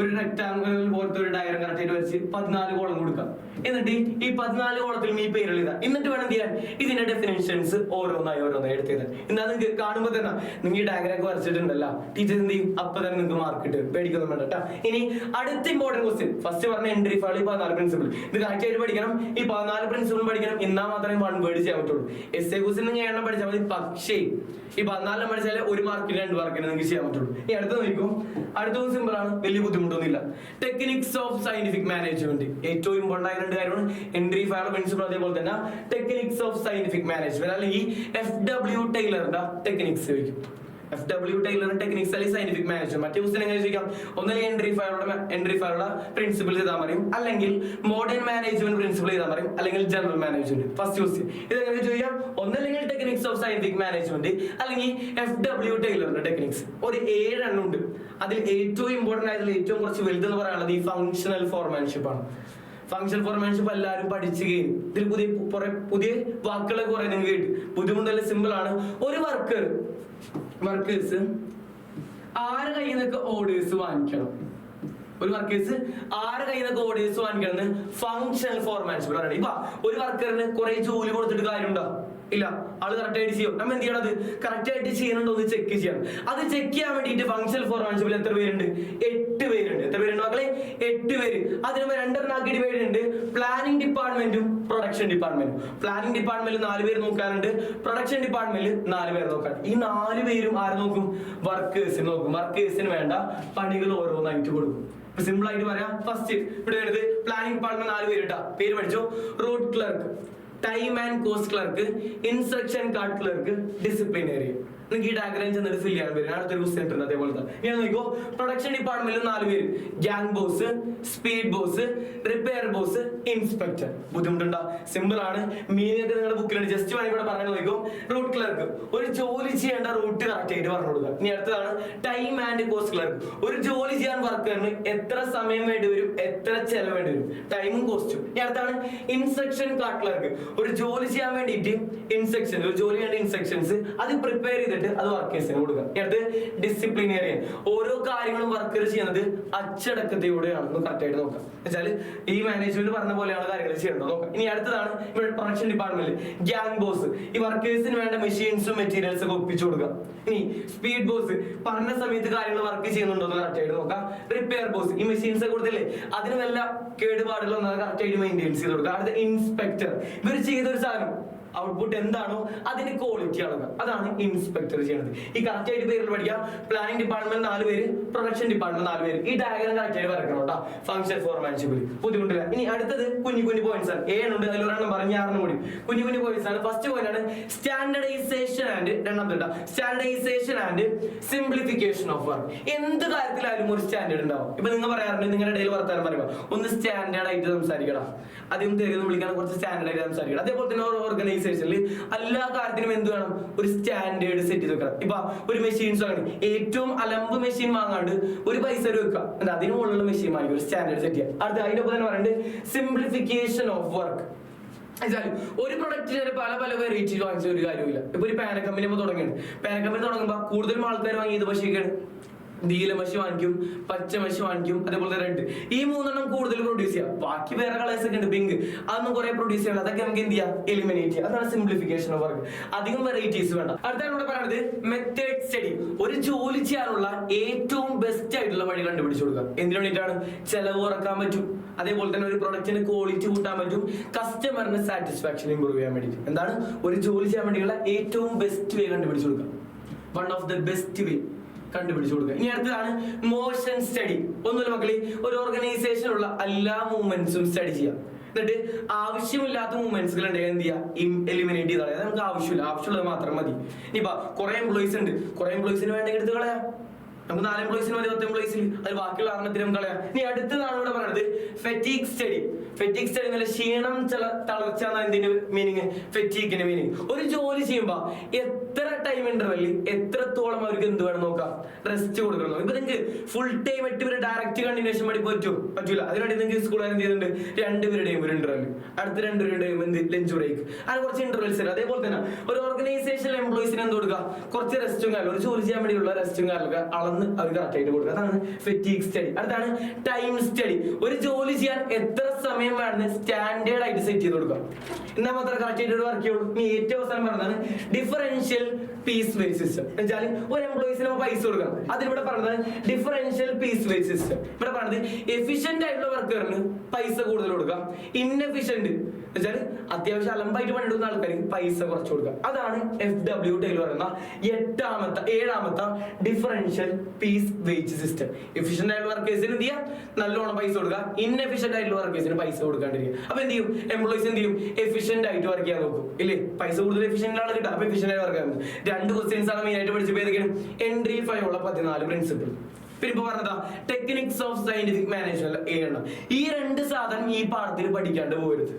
ഒരു റെക്ടാങ്കിൾ പോലത്തെ ഒരു ഡയഗ്രാം കറക്റ്റ് ആയിട്ട് വരച്ച് 14 കോളം കൊടുക്കാം. എന്നിട്ട് ഈ 14 കോളത്തിൽ ഈ പേരുകൾ എഴുതാം. എന്നിട്ട് വേണം ചെയ്യാൻ ഇതിന്റെ ഡെഫിനേഷൻസ് ഓരോന്നായി എടുത്ത് എഴുതാൻ. എന്നാ നിങ്ങൾക്ക് കാണുമ്പോൾ തന്നെ നിങ്ങൾ ഈ ഡയഗ്രാം വരച്ചിട്ടുണ്ടല്ലോ, ടീച്ചർ എന്ത് ചെയ്യും, അപ്പൊ തന്നെ നിങ്ങൾക്ക് മാർക്ക് കിട്ടും, പേടിക്കൊന്നും വേണ്ട കേട്ടോ. ഇനി അടുത്ത ഇമ്പോർട്ടന്റ് ക്വസ്റ്റ്യൻ, ഫസ്റ്റ് പറഞ്ഞ എൻട്രി ഫയൽ 14 പ്രിൻസിപ്പിൾ. ഇത് കറക്റ്റ് ആയിട്ട് പഠിക്കണം. ഈ 14 പ്രിൻസിപ്പിൾ പഠിക്കണം, എന്നാൽ മാത്രമേ 1 വേർഡ് ചെയ്യാൻ പറ്റുള്ളൂ. എസ്എ ക്വസ്റ്റ്യൻ നിങ്ങൾ എണ്ണം പഠിച്ചാൽ മതി. പക്ഷേ ഈ 14 പഠിച്ചാൽ 1 മാർക്കിന് 2 മാർക്കിന് നിങ്ങൾക്ക് ചെയ്യാൻ പറ്റുള്ളൂ. ഈ അടുത്ത നോക്കും, അടുത്ത സിമ്പിൾ ആണ്, വലിയ ബുദ്ധിമുട്ടൊന്നുമില്ല. ടെക്നിക്സ് ഓഫ് സയന്റിഫിക് മാനേജ്മെന്റ് ഏറ്റവും ഇമ്പോർട്ടന്റ് ആയ 2 കാര്യമാണ് എൻട്രി ഫയൽ പ്രിൻസിപ്പിൾ, അതേപോലെ തന്നെ ടെക്നിക്സ് ഓഫ് സയന്റിഫിക് മാനേജ്മെന്റ്, അല്ലെങ്കിൽ FW ടൈലറിന്റെ ടെക്നിക്സ് ചോദിക്കും. FW ടൈലറിന്റെ ടെക്നിക്സ് അല്ലെങ്കിൽ സയന്റിഫിക് മാനേജ്മെന്റ്. മറ്റേ ക്വസ്റ്റ്യൻ എങ്ങനെ ചോദിക്കാം, ഒന്നല്ലെങ്കിൽ എൻട്രി ഫയലുള്ള പ്രിൻസിപ്പിൾ ചെയ്താൽ പറയും, അല്ലെങ്കിൽ മോഡേൺ മാനേജ്മെന്റ് പ്രിൻസിപ്പിൾ ചെയ്താൽ പറയും, അല്ലെങ്കിൽ ജനറൽ മാനേജ്മെന്റ്. ഫസ്റ്റ് ക്വസ്റ്റ്യൻ ഇതെങ്ങനെ ചോദിക്കാം, ഒന്നല്ലെങ്കിൽ ടെക്നിക്സ് ഓഫ് സയന്റിഫിക് മാനേജ്മെന്റ്, അല്ലെങ്കിൽ FW ടൈലറിന്റെ ടെക്നിക്സ്. ഒരു 7 എണ്ണം ഉണ്ട്. അതിൽ ഏറ്റവും ഇമ്പോർട്ടന്റ് ആയിട്ടുള്ള ഏറ്റവും കുറച്ച് വലുതെന്ന് പറയാനുള്ളത് ഈ ഫങ്ഷണൽ ഫോർമാൻഷിപ്പ് ആണ്. ഫങ്ഷണൽ ഫോർമാൻഷിപ്പ് എല്ലാവരും പഠിച്ചു കഴിഞ്ഞു. ഇതിൽ പുതിയ വാക്കുകളൊക്കെ കുറെ നിങ്ങൾ കേട്ടു. ബുദ്ധിമുട്ടല്ല, സിമ്പിൾ ആണ്. ഒരു വർക്കേഴ്സ് 6 കയ്യിൽ നിന്നൊക്കെ ഓർഡേഴ്സ് വാങ്ങിക്കണം. ഒരു വർക്കേഴ്സ് 6 കയ്യിൽ നിന്നൊക്കെ ഓർഡേഴ്സ് വാങ്ങിക്കണം ഫങ്ഷണൽ ഫോർമാൻഷിപ്പ് പറയണം. ഇപ്പൊ ഒരു വർക്കറിന് കുറെ ജോലി കൊടുത്തിട്ട് കാര്യമുണ്ടോ? ഇല്ല. ആള് കറക്റ്റ് ആയിട്ട് ചെയ്യും. നമ്മൾ എന്ത് ചെയ്യണം, അത് കറക്റ്റ് ആയിട്ട് ചെയ്യുന്നുണ്ടോ എന്ന് ചെക്ക് ചെയ്യണം. അത് ചെക്ക് ചെയ്യാൻ വേണ്ടിയിട്ട് ഫങ്ഷണൽ ഫോർമാൻഷിപ്പിൽ എത്ര പേരുണ്ട്? 8 പേരുണ്ട്. എത്ര പേരുണ്ട് മക്കളെ? 8 പേര്. അതിന് 2 ആക്കി ഡിവൈഡ് ഉണ്ട്. പ്ലാനിംഗ് ഡിപ്പാർട്ട്മെന്റും പ്രൊഡക്ഷൻ ഡിപ്പാർട്ട്മെന്റും. പ്ലാനിംഗ് ഡിപ്പാർട്ട്മെന്റിൽ 4 പേര് നോക്കാനുണ്ട്, പ്രൊഡക്ഷൻ ഡിപ്പാർട്ട്മെന്റിൽ 4 പേര് നോക്കാൻ. ഈ 4 പേരും ആര് നോക്കും? വർക്കേഴ്സിന് നോക്കും. വർക്കേഴ്സിന് വേണ്ട പണികൾ ഓരോന്നായിട്ട് കൊടുക്കും. സിമ്പിൾ ആയിട്ട് പറയാം. ഫസ്റ്റ് ഇവിടെ വരുന്നത് പ്ലാനിംഗ് ഡിപ്പാർട്ട്മെന്റ് 4 പേര് ഇട്ടാ പേര് പഠിച്ചോ. Road clerk, time and cost clerk, instruction card clerk, disciplinary. നിങ്ങൾക്ക് ഈ ഡയഗ്രാം ചെന്നിട്ട് ഫിൽ ചെയ്യാൻ വരും. അടുത്തൊരു ക്വസ്റ്റ്യൻ ഉണ്ട് അതേപോലെ തന്നെ. ഞാൻ നോക്കിക്കോ, പ്രൊഡക്ഷൻ ഡിപ്പാർട്ട്മെന്റിൽ 4 പേര്, gang boss, speed boss, repair boss, inspector. ബുദ്ധിമുട്ടുണ്ടോ? സിമ്പിൾ ആണ്. മീനിങ് ഒക്കെ നിങ്ങളുടെ ബുക്കിലുണ്ട്. ജസ്റ്റ് വേണമെങ്കിൽ ഇവിടെ പറഞ്ഞു നോക്കിക്കോ. റൂട്ട് ക്ലർക്ക്, ഒരു ജോലി ചെയ്യേണ്ട റൂട്ട് കറക്റ്റ് ആയിട്ട് പറഞ്ഞു കൊടുക്കുക. ഇനി അടുത്തതാണ് ടൈം ആൻഡ് കോസ്റ്റ് ക്ലർക്ക്. ഒരു ജോലി ചെയ്യാൻ വർക്കറിന് എത്ര സമയം വേണ്ടി വരും, എത്ര ചെലവ് വേണ്ടി വരും, ടൈമും കോസ്റ്റും. ഇനി അടുത്താണ് ഇൻസ്ട്രക്ഷൻ കാർഡ് ക്ലർക്ക്. ഒരു ജോലി ചെയ്യാൻ വേണ്ടിയിട്ട് ഇൻസ്ട്രക്ഷൻ, ഒരു ജോലി വേണ്ട ഇൻസ്ട്രക്ഷൻസ് അത് പ്രിപ്പയർ ചെയ്തിട്ട് അത് വർക്കേഴ്സിന് കൊടുക്കുക. അടുത്ത് ഡിസിപ്ലിനറിയൻ. ഓരോ കാര്യങ്ങളും വർക്കർ ചെയ്യുന്നത് അച്ചടക്കത്തിലൂടെയാണെന്ന് കറക്റ്റ് ആയിട്ട് നോക്കാം. വെച്ചാൽ ഈ മാനേജ്മെന്റ് പറഞ്ഞ പോലെയാണ് കാര്യങ്ങൾ ചെയ്യേണ്ടത് നോക്കാം. ഇനി അടുത്തതാണ് ഇവിടെ പ്രൊഡക്ഷൻ ഡിപ്പാർട്ട്മെന്റിൽ ഗ്യാങ് ബോസ്. ഈ വർക്കേഴ്സിന് വേണ്ട മെഷീൻസും മെറ്റീരിയൽസ് ഒക്കെ ഒപ്പിച്ചു കൊടുക്കുക. ഇനി സ്പീഡ് ബോസ് പറഞ്ഞ സമയത്ത് കാര്യങ്ങൾ വർക്ക് ചെയ്യുന്നുണ്ടോ എന്ന് കറക്റ്റ് ആയിട്ട് നോക്കാം. റിപ്പയർ ബോസ്, ഈ മെഷീൻസ് ഒക്കെ കൊടുത്തില്ലേ അതിന് വല്ല കേടുപാടുകളോ കറക്റ്റ് ആയിട്ട് മെയിൻറ്റെയിൻസ് ചെയ്ത് കൊടുക്കുക. അടുത്ത ഇൻസ്പെക്ടർ, ഇവർ ചെയ്തൊരു സാധനം ഔട്ട്പുട്ട് എന്താണോ അതിന്റെ ക്വാളിറ്റി അളവുക, അതാണ് ഇൻസ്പെക്ടർ ചെയ്യുന്നത്. ഈ കറക്റ്റ് ആയിട്ട് പേരിൽ പഠിക്കാം. പ്ലാനിംഗ് ഡിപ്പാർട്ട്മെന്റ് 4 പേര്, പ്രൊഡക്ഷൻ ഡിപ്പാർട്ട്മെന്റ് 4 പേര്. ഈ ഡയഗ്രാം കറക്റ്റ് ആയിട്ട് വരക്കണം കേട്ടോ. ഫങ്ഷൻ ഫോർമാൻഷിപ്പിൽ ബുദ്ധിമുട്ടില്ല. ഇനി അടുത്തത് കുഞ്ഞു പോയിന്റ്സ് ആണ്. 7 ഉണ്ട്, അതിൽ 1 പറഞ്ഞ 6 കൂടി കുഞ്ഞു പോയിന്റ്സ് ആണ്. ഫസ്റ്റ് പോയിന്റ് ആണ് standardisation and standardisation and simplification of work. എന്ത് കാര്യത്തിലായാലും ഒരു സ്റ്റാൻഡേർഡ് ഉണ്ടാവും. ഇപ്പൊ നിങ്ങൾ പറയാറുണ്ട്, നിങ്ങളുടെ ഇടയിൽ വർത്താനം പറയുമ്പോൾ ഒന്ന് സ്റ്റാൻഡേർഡ് ആയിട്ട് സംസാരിക്കണം, അധികം തരുന്ന വിളിക്കാൻ കുറച്ച് സ്റ്റാൻഡേർഡ് ആയിട്ട് സംസാരിക്കണം. അതേപോലെ തന്നെ ഓർഗനൈസേഷനിൽ എല്ലാ കാര്യത്തിനും എന്ത് വേണം, ഒരു സ്റ്റാൻഡേർഡ് സെറ്റ് ചെയ്ത് വെക്കണം. ഇപ്പൊ ഒരു മെഷീൻസ് വാങ്ങി ഏറ്റവും അലമ്പ് മെഷീൻ വാങ്ങാണ്ട് ഒരു പൈസ വെക്കുക, അതിന് മുകളിലുള്ള മെഷീൻ വാങ്ങി ഒരു സ്റ്റാൻഡേർഡ് സെറ്റ് ചെയ്യാം. അടുത്ത അതിനൊപ്പം തന്നെ പറയുന്നത് സിംപ്ലിഫിക്കേഷൻ ഓഫ് വർക്ക്. ഒരു പ്രൊഡക്റ്റിന് പല വെറൈറ്റി വാങ്ങിച്ച ഒരു കാര്യമില്ല. ഇപ്പൊ ഒരു പാന കമ്പനി തുടങ്ങിയാണ്. പാന കമ്പനി തുടങ്ങുമ്പോൾ കൂടുതലും ആൾക്കാർ വാങ്ങിയത് പശിക്കാണ്. നീല മഷി വാങ്ങിക്കും, പച്ച മഷി വാങ്ങിക്കും, അതേപോലെ റെഡ്. ഈ 3 കൂടുതൽ പ്രൊഡ്യൂസ് ചെയ്യാം. ബാക്കി വേറെ കളേഴ്സ് ഒക്കെ ഉണ്ട്, പിങ്ക്, അതൊന്നും കുറെ പ്രൊഡ്യൂസ് ചെയ്യണം. അതൊക്കെ നമുക്ക് എന്ത് ചെയ്യാം, എലിമിനേറ്റ് ചെയ്യാം. അതാണ് സിംപ്ലിഫിക്കേഷൻ ഓഫ് വർക്ക്. അധികം വെറൈറ്റീസ് വേണ്ട. അടുത്താണ് ഇവിടെ പറയുന്നത് മെത്തേഡ് സ്റ്റഡി. ഒരു ജോലി ചെയ്യാനുള്ള ഏറ്റവും ബെസ്റ്റ് ആയിട്ടുള്ള വഴി കണ്ടുപിടിച്ചു കൊടുക്കുക. എന്തിനു വേണ്ടിയിട്ടാണ്? ചെലവ് കുറക്കാൻ പറ്റും, അതേപോലെ തന്നെ ഒരു പ്രൊഡക്റ്റിന് ക്വാളിറ്റി കൂട്ടാൻ പറ്റും, കസ്റ്റമറിന് സാറ്റിസ്ഫാക്ഷൻ ഇമ്പ്രൂവ് ചെയ്യാൻ വേണ്ടിയിട്ട്. എന്താണ് ഒരു ജോലി ചെയ്യാൻ വേണ്ടിയുള്ള ഏറ്റവും ബെസ്റ്റ് വേ കണ്ടുപിടിച്ചു കൊടുക്കുക. One of the best way കണ്ടുപിടിച്ചു കൊടുക്കുക. ഇനി അടുത്തതാണ് മോഷൻ സ്റ്റഡി. ഒന്നുമില്ല മക്കളെ, ഒരു ഓർഗനൈസേഷനുള്ള എല്ലാ മൂവ്മെന്റ്സും സ്റ്റഡി ചെയ്യാം. എന്നിട്ട് ആവശ്യമില്ലാത്ത മൂവ്മെന്റ്സുകൾ ഉണ്ടെങ്കിൽ എന്ത് ചെയ്യുക, എലിമിനേറ്റ് ചെയ്ത് കളയാം. നമുക്ക് ആവശ്യമുള്ളത് മാത്രം മതി. ഇനിയിപ്പോ കുറെ എംപ്ലോയീസ് ഉണ്ട്, കുറെ എംപ്ലോയീസിന് വേണമെങ്കിൽ എടുത്ത് കളയാം. നമുക്ക് 4 എംപ്ലോയീസിന് മതി 10 എംപ്ലോയീസിൽ, അത് ബാക്കിയുള്ള 6 നമുക്ക് കളയാം. ഇനി അടുത്തതാണ് ഇവിടെ പറയുന്നത് ഫെറ്റീഗ് സ്റ്റഡി. ഫെറ്റീഗ് സ്റ്റഡി എന്നല്ല, ക്ഷീണം തളർച്ച എന്നാണ് എന്തിന്റെ മീനിങ്, ഫെറ്റീഗിന്റെ മീനിങ്. ഒരു ജോലി ചെയ്യുമ്പോ എത്ര ടൈം ഇന്റർവെല്ലിൽ എത്രത്തോളം അവർക്ക് എന്ത് വേണം നോക്കാം, റെസ്റ്റ് കൊടുക്കണം. ഇപ്പൊ നിങ്ങൾക്ക് ഫുൾ ടൈം 8 പേര് ഡയറക്റ്റ് കണ്ടിന്യൂഷൻ പഠി പറ്റൂല. അതിനുവേണ്ടി നിങ്ങൾക്ക് സ്കൂളുകാർ എന്ത് ചെയ്തിട്ടുണ്ട്, 2 പേരുടെയും ഒരു ഇന്റർവെൽ, അടുത്ത 2 പേരുടെയും എന്ത് ലഞ്ച് ബ്രേക്ക്, അങ്ങനെ കുറച്ച് ഇന്റർവെൽസ് ഉണ്ട്. അതേപോലെ തന്നെ ഒരു ഓർഗനൈസേഷനിൽ എംപ്ലോയീസിന് എന്ത് കൊടുക്കുക, കുറച്ച് റെസ്റ്റും കാലം, ഒരു ജോലി ചെയ്യാൻ വേണ്ടിയുള്ള റെസ്റ്റും കാലൊക്കെ അളന്ന് അവർ കറക്റ്റ് ആയിട്ട് കൊടുക്കുക. അതാണ് ഫെറ്റീഗ് സ്റ്റഡി. അടുത്താണ് ടൈം സ്റ്റഡി. ഒരു ജോലി ചെയ്യാൻ എത്ര സമയം വേണമെന്ന് സ്റ്റാൻഡേർഡ് ആയിട്ട് സെറ്റ് ചെയ്ത് കൊടുക്കുക, എന്നാൽ മാത്രമേ കറക്റ്റ് ആയിട്ട് വർക്ക് ചെയ്യുള്ളൂ. ഇനി ഏറ്റവും അവസാനം പറഞ്ഞതാണ് ഡിഫറൻഷ്യൽ പീസ് വേജ് സിസ്റ്റം. എന്നുവെച്ചാൽ ഒരു എംപ്ലോയീസിന് പൈസ കൊടുക്കണം. അതിലിവിടെ പറഞ്ഞത് ഡിഫറൻഷ്യൽ പീസ് വേജ് സിസ്റ്റം. ഇവിടെ പറഞ്ഞത് എഫിഷ്യന്റ് ആയിട്ടുള്ള വർക്കറിന് പൈസ കൂടുതൽ കൊടുക്കാം, ഇൻഎഫിഷ്യന്റ് വെച്ചാൽ അത്യാവശ്യം അലമ്പായിട്ട് പണിയെടുക്കുന്ന ആൾക്കാർക്ക് പൈസ കുറച്ച് കൊടുക്കുക. അതാണ് FW ടൈലർ പറയുന്ന 7ാമത്തെ differential piece wage system. Efficient ആയിട്ടുള്ള വർക്കേഴ്സിന് എന്ത് ചെയ്യാം, നല്ലോണം പൈസ കൊടുക്കുക, ഇൻഎഫിഷ്യന്റ് ആയിട്ടുള്ള വർക്കേഴ്സിന് പൈസ കൊടുക്കാണ്ടിരിക്കുക. അപ്പൊ എന്ത് ചെയ്യും, എംപ്ലോയീസ് എന്ത് ചെയ്യും, എഫിഷ്യന്റ് ആയിട്ട് വർക്ക് ചെയ്യാൻ നോക്കും. ഇല്ലേ, പൈസ കൂടുതൽ എഫിഷ്യന്റ് ആണ് കിട്ടുക, അപ്പൊ എഫിഷ്യന്റ് ആയിട്ട് വർക്ക് ചെയ്യാൻ. 2 ക്വസ്റ്റ്യൻസ് ആണ് മെയിൻ ആയിട്ട് പഠിച്ചത്. ഏതൊക്കെയാണ്, എൻട്രി 5 ഉള്ള 14 പ്രിൻസിപ്പിൾ. പിന്നെ ഇപ്പൊ പറഞ്ഞതാ ടെക്നിക്സ് ഓഫ് സയന്റിഫിക് മാനേജ്മെന്റ് 7. ഈ 2 സാധനം ഈ പാഠത്തിൽ പഠിക്കാണ്ട് പോരുത്.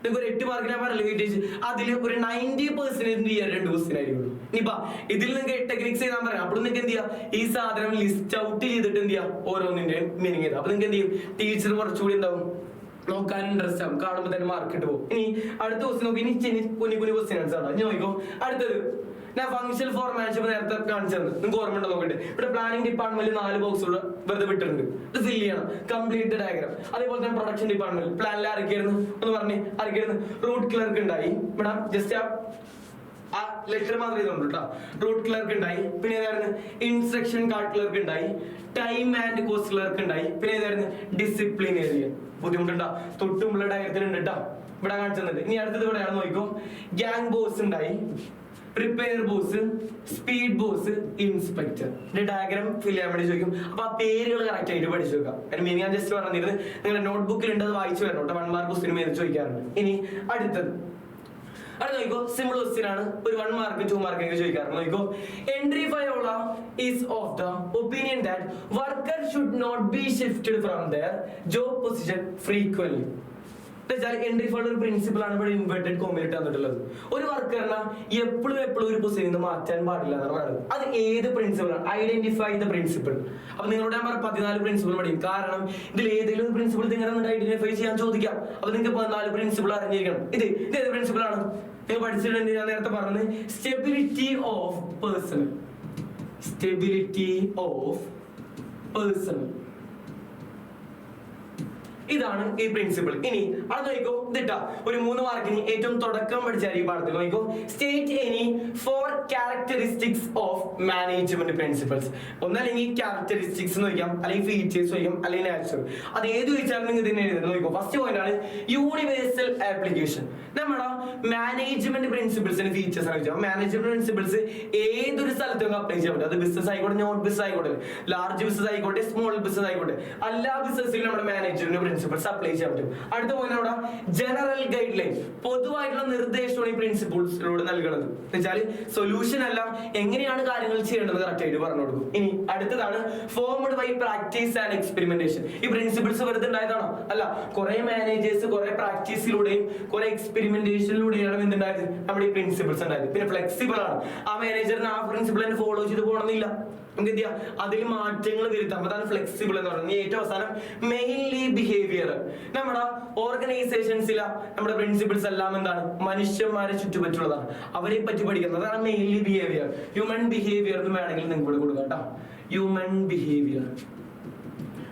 നിങ്ങൾക്ക് ഒരു 8 മാർക്കിനെ പറഞ്ഞ വെയിറ്റേജ്, അതിൽ ഒരു 90% എന്ത് ചെയ്യാൻ 2 ക്വസ്റ്റ്യൻ ആയിരിക്കും. ഇനിയിപ്പോ ഇതിൽ നിങ്ങൾക്ക് ടെക്നിക്സ് ചെയ്താൽ പറയാം. അപ്പോൾ നിങ്ങൾക്ക് എന്ത് ചെയ്യാം, ഈ സാധനം ലിസ്റ്റ് ഔട്ട് ചെയ്തിട്ട് എന്ത് ചെയ്യാം, ഓരോന്നിന്റെ മീനിങ് ചെയ്താൽ. അപ്പൊ നിങ്ങൾക്ക് എന്ത് ചെയ്യും, ടീച്ചർ കുറച്ചുകൂടി എന്താവും, നോക്കാൻ ഇൻട്രസ്റ്റ് ആവും, കാണുമ്പോൾ തന്നെ മാർക്ക് ഇട്ട് പോകും. ഇനി അടുത്ത ക്വസ്റ്റ്യൻ നോക്കി, ഇനി കുഞ്ഞു ക്വസ്റ്റ്യൻസ് ആണ്. ഇനി നോക്കിക്കോ അടുത്തത്. ഞാൻ ഫംഗ്ഷണൽ ഫോർമാറ്റ് നേരത്തെ കാണിച്ചത് നിങ്ങൾക്ക് ഓർമ്മ ഉണ്ടോ നോക്കട്ടെ. ഇവിടെ പ്ലാനിംഗ് ഡിപ്പാർട്ട്മെന്റിൽ 4 ബോക്സ് വെറുതെ വിട്ടിട്ടുണ്ട്, ഇത് ഫിൽ ചെയ്യണം, കംപ്ലീറ്റ് ഡയഗ്രാം. അതേപോലെ തന്നെ പ്രൊഡക്ഷൻ ഡിപ്പാർട്ട്മെന്റ് പ്ലാനിൽ ആരൊക്കെയായിരുന്നു ഒന്ന് പറഞ്ഞേ, ആരൊക്കെയായിരുന്നു, റൂട്ട് ക്ലർക്ക് ഉണ്ടായി, ഇവിടെ ജസ്റ്റ് ആ ലെറ്റർ മാത്രമേ ഇതുണ്ട് കേട്ടോ, റൂട്ട് ക്ലർക്ക് ഉണ്ടായി. പിന്നെ ഏതായിരുന്നു, ഇൻസ്ട്രക്ഷൻ കാർഡ് ക്ലർക്ക് ഉണ്ടായി, ടൈം ആൻഡ് കോസ്റ്റ് ക്ലർക്ക് ഉണ്ടായി. പിന്നെ ഏതായിരുന്നു, ഡിസിപ്ലിനേറിയൻ. ബുദ്ധിമുട്ടുണ്ടോ, തൊട്ടുമുള്ള ഡയഗ്രത്തിലുണ്ട് കേട്ടോ, ഇവിടെ കാണിച്ചത്. ഇനി അടുത്തത് ഇവിടെയാണ് നോക്കിക്കോ, ഗ്യാങ് ബോസ് ഉണ്ടായി, repair boss, speed boss, inspector. Diagram fill ചെയ്യാൻ വേണ്ടി ചോദിക്കും. അപ്പൊ ആ പേരുകൾ കറക്റ്റ് ആയിട്ട് പഠിച്ചു വെക്കാം. മീനിങ് ഞാൻ ജസ്റ്റ് പറഞ്ഞിരുന്നത് നിങ്ങളുടെ നോട്ട്ബുക്കിൽ ഉണ്ട്, അത് വായിച്ചു വരണം കേട്ടോ. 1 മാർക്ക് ക്വസ്റ്റ്യൻ മേൽ ചോദിക്കാറുണ്ട്. ഇനി അടുത്തത് നോക്കിക്കോ, സിമ്പിൾ ക്വസ്റ്റ്യൻ ആണ്, ഒരു 1 മാർക്ക് 2 മാർക്ക് ചോദിക്കാറുണ്ട്. നോക്കിക്കോ, entry 5 is of the opinion that worker should not be shifted from their job position frequently. Entry 5 ഒരു പ്രിൻസിപ്പിൾ ആണ് ഇവിടെ ഇൻവെർട്ടഡ് കോമയിൽ തന്നിട്ടുള്ളത്. ഒരു വർക്കറിനെ എപ്പോഴും ഒരു പൊസിഷനിൽ മാറ്റാൻ പാടില്ല എന്നാണ് പറയുന്നത്. അത് ഏത് പ്രിൻസിപ്പിൾ ആണ്, ഐഡന്റിഫൈ ദ പ്രിൻസിപ്പിൾ. അപ്പൊ നിങ്ങളോട് ഞാൻ 14 പ്രിൻസിപ്പിൾ പഠിക്കും. കാരണം ഇതിൽ ഏതെങ്കിലും പ്രിൻസിപ്പിൾ നിങ്ങൾ ഐഡന്റിഫൈ ചെയ്യാൻ ചോദിക്കാം. അപ്പൊ നിങ്ങൾക്ക് 14 പ്രിൻസിപ്പിൾ അറിഞ്ഞിരിക്കണം. ഇത് ഏത് പ്രിൻസിപ്പിൾ ആണ് നിങ്ങൾ പഠിച്ചിട്ടുണ്ട്, ഞാൻ നേരത്തെ പറഞ്ഞത് stability of personal. Stability of personal, ഇതാണ് ഈ പ്രിൻസിപ്പിൾ. ഇനി അത് നോക്കിക്കോ, ഇതിട്ടാ ഒരു 3 മാർക്കിന് ഏറ്റവും തുടക്കം പഠിച്ചാൽ ഈ പാഠത്തിൽ നോക്കിക്കോ, state any 4 characteristics of management principles. ഒന്നല്ലെങ്കിൽ ക്യാരക്ടറിസ്റ്റിക്സ് ചോദിക്കാം, അല്ലെങ്കിൽ ഫീച്ചേഴ്സ് ചോദിക്കാം, അല്ലെങ്കിൽ നാച്ചുറൽ. അത് ഏത് ചോദിച്ചാലും നിങ്ങൾ ഇതിനെ എഴുതുന്നത്. നോക്കിക്കോ, ഫസ്റ്റ് പോയിന്റ് ആണ് യൂണിവേഴ്സൽ ആപ്ലിക്കേഷൻ. നമ്മുടെ മാനേജ്മെന്റ് പ്രിൻസിപ്പിൾസിന് ഫീച്ചേഴ്സ് ആണ് ചോദിച്ചാൽ, മാനേജ്മെന്റ് പ്രിൻസിപ്പിൾസ് ഏതൊരു സ്ഥലത്തും അപ്ലൈ ചെയ്യാൻ പറ്റും. അത് ബിസിനസ് ആയിക്കോട്ടെ, നോട്ട് ബിസിനസ് ആയിക്കോട്ടെ, ലാർജ് ബിസിനസ് ആയിക്കോട്ടെ, സ്മോൾ ബിസിനസ് ആയിക്കോട്ടെ, എല്ലാ ബിസിനസ്സിലും നമ്മുടെ മാനേജ്മെന്റ് പ്രിൻസിപ്പിൾസ് അപ്ലൈ ചെയ്യാൻ പറ്റും. അടുത്ത പോയിന്റ് അവിടെ ജനറൽ ഗൈഡ് ലൈൻ, പൊതുവായിട്ടുള്ള നിർദ്ദേശമാണ് ഈ പ്രിൻസിപ്പിൾസിലൂടെ നൽകുന്നത്. എന്നുവെച്ചാൽ സൊല്യൂഷൻ അല്ല, എങ്ങനെയാണ് കാര്യങ്ങൾ ചെയ്യേണ്ടത് കറക്റ്റ് ആയിട്ട് പറഞ്ഞു കൊടുക്കും. ഇനി അടുത്തതാണ് ഫോർമഡ് ബൈ പ്രാക്ടീസ് ആൻഡ് എക്സ്പെരിമെന്റേഷൻ. ഈ പ്രിൻസിപ്പിൾസ് വെറുതെ ഉണ്ടായതാണോ? അല്ല, കുറെ മാനേജേഴ്സ് കുറെ പ്രാക്ടീസിലൂടെയും കുറെ എക്സ്പെരിമെന്റേഷനിലൂടെയാണ് എന്തുണ്ടായത്, നമ്മുടെ ഈ പ്രിൻസിപ്പിൾസ് ഉണ്ടായത്. പിന്നെ ഫ്ലെക്സിബിൾ ആണ്, ആ മാനേജറിന് ആ പ്രിൻസിപ്പിൾ തന്നെ ഫോളോ ചെയ്ത് പോകണമെന്നില്ല, നമുക്ക് എന്ത് ചെയ്യാം, അതിൽ മാറ്റങ്ങൾ വരുത്താം. അതാണ് ഫ്ലെക്സിബിൾ എന്ന് പറയുന്നത്. ഏറ്റവും അവസാനം മെയിൻലി ബിഹേവിയർ. നമ്മുടെ ഓർഗനൈസേഷൻസിലെ നമ്മുടെ പ്രിൻസിപ്പിൾസ് എല്ലാം എന്താണ്, മനുഷ്യന്മാരെ ചുറ്റുപറ്റുള്ളതാണ്, അവരെ പറ്റി പഠിക്കുന്നത്. അതാണ് മെയിൻലി ബിഹേവിയർ. ഹ്യൂമൻ ബിഹേവിയർ എന്ന് വേണമെങ്കിൽ നിങ്ങൾക്ക് ഇവിടെ കൊടുക്കാം കേട്ടോ, ഹ്യൂമൻ ബിഹേവിയർ.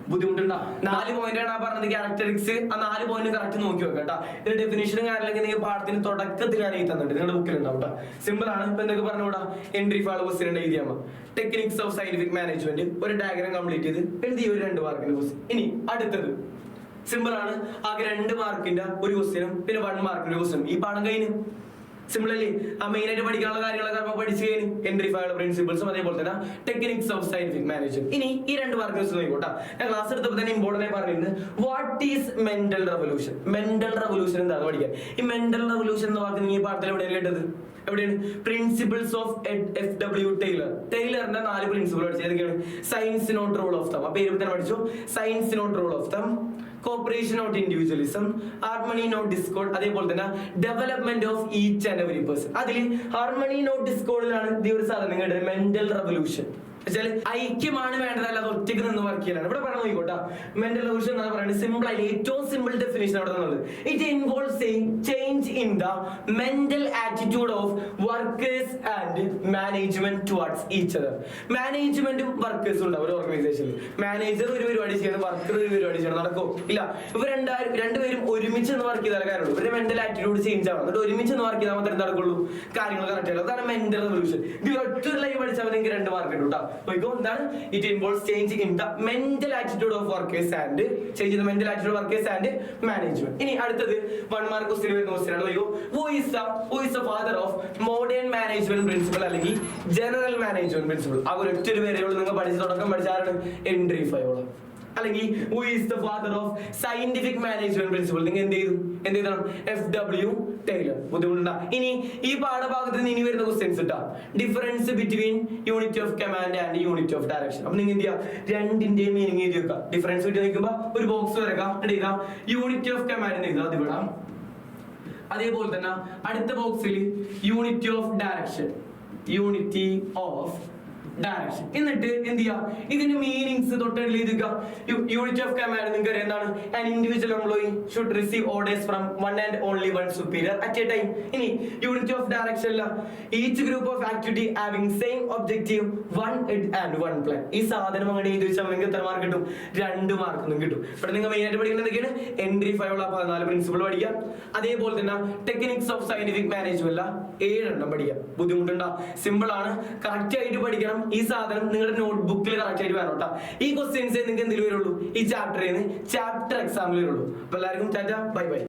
ബുദ്ധിമുട്ടുണ്ടോ? 4 പോയിന്റ് ആണ് പറഞ്ഞത് ക്യാരക്ടറിസ്റ്റിക്സ്. ആ 4 പോയിന്റ് കറക്റ്റ് നോക്കി വെക്കാം കേട്ടോ. ഇതിന്റെ ഡെഫിനിഷനും കാര്യങ്ങളൊക്കെ നിങ്ങൾ പാഠത്തിന് തുടക്കത്തിൽ ഞാൻ എഴുതി തന്നിട്ടുണ്ട്, നിങ്ങളുടെ ബുക്കിൽ ഉണ്ടാവും കേട്ടോ. സിമ്പിൾ ആണ്. ഇപ്പൊ എന്തൊക്കെ പറഞ്ഞുകൂടാ, എൻട്രി 5 ക്വസ്റ്റ്യൻ എഴുതിയാൽ മതി. ടെക്നിക്സ് ഓഫ് സയന്റിഫിക് മാനേജ്മെന്റ് ഒരു ഡയഗ്രാം കംപ്ലീറ്റ് ചെയ്ത് എഴുതി, ഒരു 2 മാർക്കിന്റെ ക്വസ്റ്റ്യൻ. ഇനി അടുത്തത് സിമ്പിൾ ആണ്, ആകെ 2 മാർക്കിന്റെ ഒരു ക്വസ്റ്റ്യനും പിന്നെ 1 മാർക്കിന്റെ ക്വസ്റ്റ്യനും. ഈ പാഠം കഴിഞ്ഞു സിമിലർലി ആ മെയിൻ ആയിട്ട് പഠിക്കാനുള്ള കാര്യങ്ങളൊക്കെ നമ്മൾ പഠിച്ചു കഴിഞ്ഞു. എൻട്രി ഫയൽ പ്രിൻസിപ്പിൾസും അതേപോലെ തന്നെ ടെക്നിക്സ് ഓഫ് സയന്റിഫിക് മാനേജ്മെന്റ്. ഇനി ഈ രണ്ട് മാർക്കേഴ്സ് നോക്കിക്കോട്ടെ. ഞാൻ ക്ലാസ് എടുത്തപ്പോൾ തന്നെ ഇമ്പോർട്ടന്റ് ആയി പറഞ്ഞിരുന്നു what is mental revolution. Mental revolution എന്താണെന്ന് പഠിക്കാൻ. ഈ മെന്റൽ റെവല്യൂഷൻ എന്ന വാക്ക് നിങ്ങൾ ഈ പാഠത്തിൽ എവിടെയാണ് കേട്ടത്? എവിടെയാണ്? Principles of FW Taylor. ടൈലറിന്റെ 4 പ്രിൻസിപ്പിൾ പഠിച്ചത് ഏതൊക്കെയാണ്? സയൻസ് നോട്ട് റൂൾ ഓഫ് തം. ആ പേര് തന്നെ പഠിച്ചു. Science not rule of thumb, cooperation not individualism, harmony not discord, അതേപോലെ തന്നെ development of each and every person. അതിൽ ഹാർമണി നോട്ട് ഡിസ്കോർഡിലാണ് ഈ ഒരു സാധനം കേട്ടത്, മെന്റൽ റെവല്യൂഷൻ. ഐക്യമാണ് വേണ്ടത്, അല്ലാതെ ഒറ്റയ്ക്ക് നിന്ന് വർക്ക് ചെയ്യാനാണ് ഇവിടെ പറഞ്ഞു. നോക്കോട്ടെ, മെന്റൽ റെവല്യൂഷൻ എന്ന് പറയുന്നത് സിമ്പിൾ ആയിട്ട് ഏറ്റവും സിമ്പിൾ ഡെഫിനിഷൻ അവിടെ തന്നത്. It involves A change in the mental attitude of workers and management towards each other. മാനേജ്മെന്റും വർക്കേഴ്സും ഉണ്ടാവും ഒരു ഓർഗനൈസേഷനിൽ. മാനേജർ ഒരു പരിപാടി ചെയ്യണം, വർക്കർ ഒരു പരിപാടി ചെയ്യണം, നടക്കും ഇല്ല. ഇവർ രണ്ടുപേരും ഒരുമിച്ച് നിന്ന് വർക്ക് ചെയ്താൽ കാര്യമുള്ളൂ. ഇവരുടെ മെന്റൽ ആറ്റിറ്റ്യൂഡ് ചേഞ്ച് ആവണം. എന്നിട്ട് ഒരുമിച്ച് നിന്ന് വർക്ക് ചെയ്താൽ മാത്രമേ നടക്കുള്ളൂ, കാര്യങ്ങൾ കറക്റ്റ് ആയിട്ടുള്ളൂ. അതാണ് മെന്റൽ റെവല്യൂഷൻ. ഇത് ഒറ്റ ലൈവ് പഠിച്ചാൽ നിങ്ങൾക്ക് 2 മാർക്ക് ഉണ്ട് കേട്ടോ. എന്താണ്? It involves change in the mental attitude of workers and change in the mental attitude workers and management. ഇനി അടുത്തത് 1 മാർക്ക് ക്വസ്റ്റ്യൻ വരുന്ന ക്വസ്റ്റ്യൻ ആണ്. Who is the father of modern management principle അല്ലെങ്കിൽ ജനറൽ മാനേജ്മെന്റ് പ്രിൻസിപ്പിൾ. ആ ഒരൊറ്റ പേരേ ഉള്ളൂ. നിങ്ങൾ പഠിച്ച തുടക്കം പഠിച്ചാലാണ് എൻട്രി ഫയോളം. അല്ലെങ്കിൽ who is the father of scientific management principle. നിങ്ങൾ എന്ത് ചെയ്യണം? FW Taylor. ബുദ്ധിമുട്ടുണ്ടാ? ഇനി ഈ പാഠഭാഗത്ത് നിന്ന് ഇനി വരുന്ന ക്വസ്റ്റ്യൻസ് ഇട്ടാ difference between unit of command and unit of direction. അപ്പൊ നിങ്ങൾ എന്ത് ചെയ്യുക? രണ്ടിന്റെയും മീനിങ് എഴുതി വെക്കുക. ഡിഫറൻസ് ബിറ്റ്വീൻ നോക്കുമ്പോ ഒരു ബോക്സ് വരക്കാം, എഴുതാം യൂണിറ്റ് ഓഫ് കമാൻഡ് എഴുതാം, അത് വിടാം. അതേപോലെ തന്നെ അടുത്ത ബോക്സിൽ unity of direction, unity of direction. എന്നിട്ട് എന്ത് ചെയ്യാം? ഇതിന്റെ മീനിങ്സ് തൊട്ടെഴുതി എഴുതുക. യൂണിറ്റ് ഓഫ് കമാൻഡ് നിങ്ങൾക്ക് അറിയാം എന്താണ്? An individual employee should receive orders from one and only one superior at A time. ഇനി യൂണിറ്റ് ഓഫ് ഡയറക്ഷൻ അല്ല, each group of activity having same objective, one head and one plan. ഈ സാധനം അങ്ങനെ എഴുതി വെച്ചാൽ നിങ്ങൾക്ക് എത്ര മാർക്ക് കിട്ടും? 2 മാർക്കൊന്നും കിട്ടും. ഇവിടെ നിങ്ങൾ മെയിൻ ആയിട്ട് പഠിക്കുന്നത് എന്തൊക്കെയാണ്? എൻട്രി ഫയോള 14 പ്രിൻസിപ്പിൾ പഠിക്കാം. അതേപോലെ തന്നെ ടെക്നിക്സ് ഓഫ് സയന്റിഫിക് മാനേജ്മെന്റ് 7 എണ്ണം പഠിക്കാം. ബുദ്ധിമുട്ടുണ്ടോ? സിമ്പിൾ ആണ്, കറക്റ്റ് ആയിട്ട് പഠിക്കണം. ഈ സാധനം നിങ്ങളുടെ നോട്ട്ബുക്കിൽ കറക്റ്റ് ആയിട്ട് വേണം കേട്ടോ. ഈ ക്വസ്റ്റ്യൻസ് നിങ്ങൾക്ക് എന്തെങ്കിലും വരുള്ളൂ, ഈ ചാപ്റ്ററിൽ നിന്ന് ചാപ്റ്റർ എക്സാമിൽ വരുള്ളൂ. അപ്പൊ എല്ലാവർക്കും ടാറ്റ, ബൈ ബൈ.